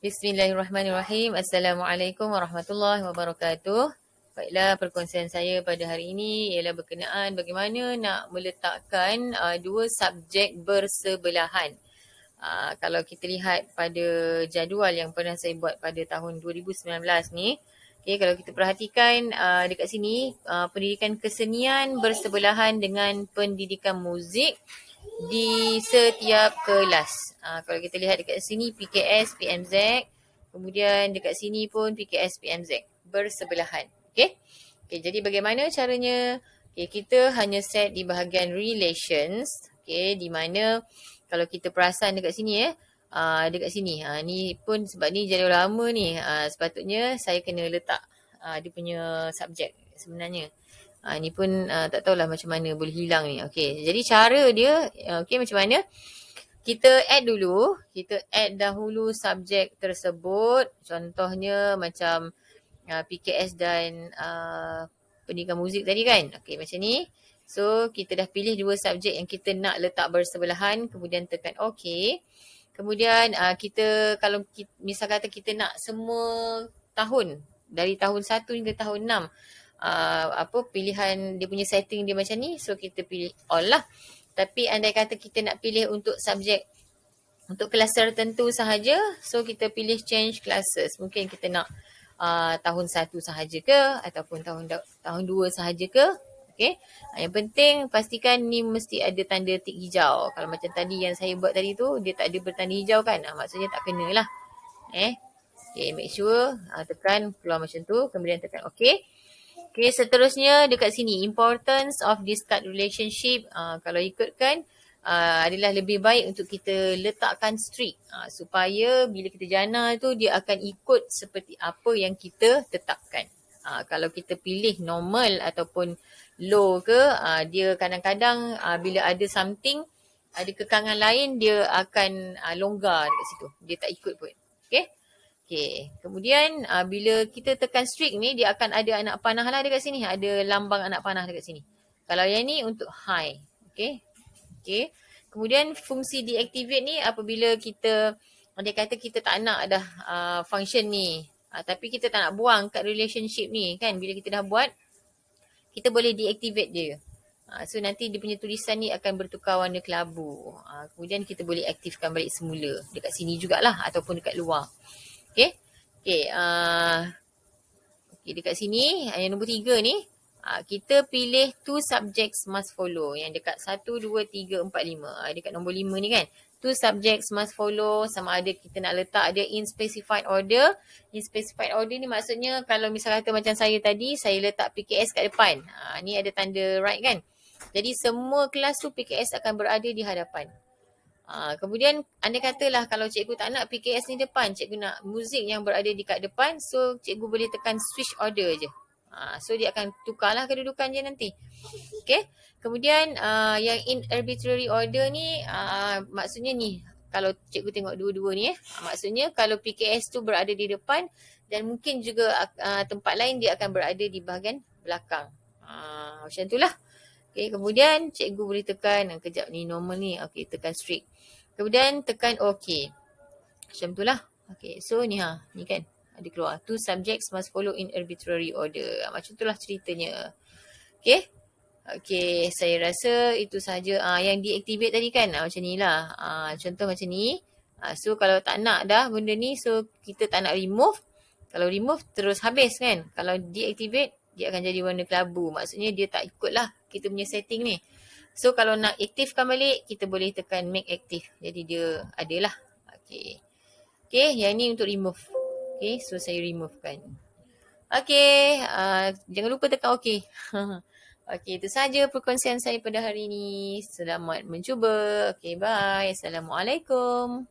Bismillahirrahmanirrahim. Assalamualaikum warahmatullahi wabarakatuh. Baiklah, perkongsian saya pada hari ini ialah berkenaan bagaimana nak meletakkan dua subjek bersebelahan. Kalau kita lihat pada jadual yang pernah saya buat pada tahun 2019 ni, okay, kalau kita perhatikan dekat sini, pendidikan kesenian bersebelahan dengan pendidikan muzik di setiap kelas. Kalau kita lihat dekat sini PKS, PMZ, kemudian dekat sini pun PKS, PMZ bersebelahan. Okey. Okey, jadi bagaimana caranya? Okey, kita hanya set di bahagian relations, okey, di mana kalau kita perasan dekat sini dekat sini. Ni pun sebab ni jadual lama ni, sepatutnya saya kena letak dia punya subjek sebenarnya. Ni pun tak tahulah macam mana boleh hilang ni. Okey, jadi cara dia okey macam mana? Kita add dulu, kita add dahulu subjek tersebut. Contohnya macam PKS dan pendidikan muzik tadi kan. Okey, macam ni. So, kita dah pilih dua subjek yang kita nak letak bersebelahan, kemudian tekan OK. Kemudian kita kalau misal kata kita nak semua tahun dari tahun 1 hingga tahun 6 pilihan dia punya setting dia macam ni, so kita pilih all lah. Tapi andai kata kita nak pilih untuk subjek untuk kelas tertentu sahaja, so kita pilih change classes. Mungkin kita nak tahun 1 sahaja ke ataupun tahun 2 sahaja ke. Okey. Yang penting pastikan ni mesti ada tanda tik hijau. Kalau macam tadi yang saya buat tadi tu, dia tak ada bertanda hijau kan, maksudnya tak kena lah. Okay, make sure tekan keluar macam tu, kemudian tekan OK. Okay, seterusnya dekat sini, importance of discard relationship. Kalau ikutkan, adalah lebih baik untuk kita letakkan strict. Supaya bila kita jana tu, dia akan ikut seperti apa yang kita tetapkan. Kalau kita pilih normal ataupun low ke, dia kadang-kadang bila ada something, ada kekangan lain, dia akan longgar dekat situ. Dia tak ikut pun. Okay. Okay, kemudian bila kita tekan strict ni, dia akan ada anak panah lah dekat sini. Ada lambang anak panah dekat sini. Kalau yang ni untuk high. Okay. Okay. Kemudian fungsi deactivate ni apabila kita, dia kata kita tak nak dah function ni. Tapi kita tak nak buang kat relationship ni kan. Bila kita dah buat, kita boleh deactivate dia. So nanti dia punya tulisan ni akan bertukar warna kelabu. Kemudian kita boleh aktifkan balik semula. Dekat sini jugalah ataupun dekat luar. Okay. Okay. Okay, dekat sini, yang nombor 3 ni, kita pilih 2 subjects must follow. Yang dekat 1, 2, 3, 4, 5. Dekat nombor 5 ni kan. 2 subjects must follow, sama ada kita nak letak dia in specified order. In specified order ni maksudnya kalau misal kata macam saya tadi, saya letak PKS kat depan. Ni ada tanda right kan. Jadi semua kelas tu PKS akan berada di hadapan. Kemudian andai katalah kalau cikgu tak nak PKS ni depan, cikgu nak muzik yang berada di kat depan, so cikgu boleh tekan switch order je. So dia akan tukarlah kedudukan je nanti. Okay. Kemudian yang in arbitrary order ni maksudnya ni, kalau cikgu tengok dua-dua ni maksudnya kalau PKS tu berada di depan dan mungkin juga tempat lain dia akan berada di bahagian belakang. Macam itulah. Okay, kemudian cikgu boleh tekan, kejap ni normal ni, okay, tekan strict. Kemudian tekan OK. Macam itulah. Okay, so ni ni kan, ada keluar. 2 subjects must follow in arbitrary order. Macam itulah ceritanya. Okay. Okay, saya rasa itu sahaja. Yang deactivate tadi kan, macam ni lah. Contoh macam ni. So kalau tak nak dah benda ni, so kita tak nak remove. Kalau remove terus habis kan. Kalau deactivate, dia akan jadi warna kelabu. Maksudnya dia tak ikut lah kita punya setting ni. So kalau nak aktifkan balik, kita boleh tekan make active. Jadi dia adalah. Okay. Okay, yang ni untuk remove. Okay, so saya remove kan. Okay, jangan lupa tekan OK. Okay, itu sahaja perkongsian saya pada hari ini. Selamat mencuba. Okay, bye. Assalamualaikum.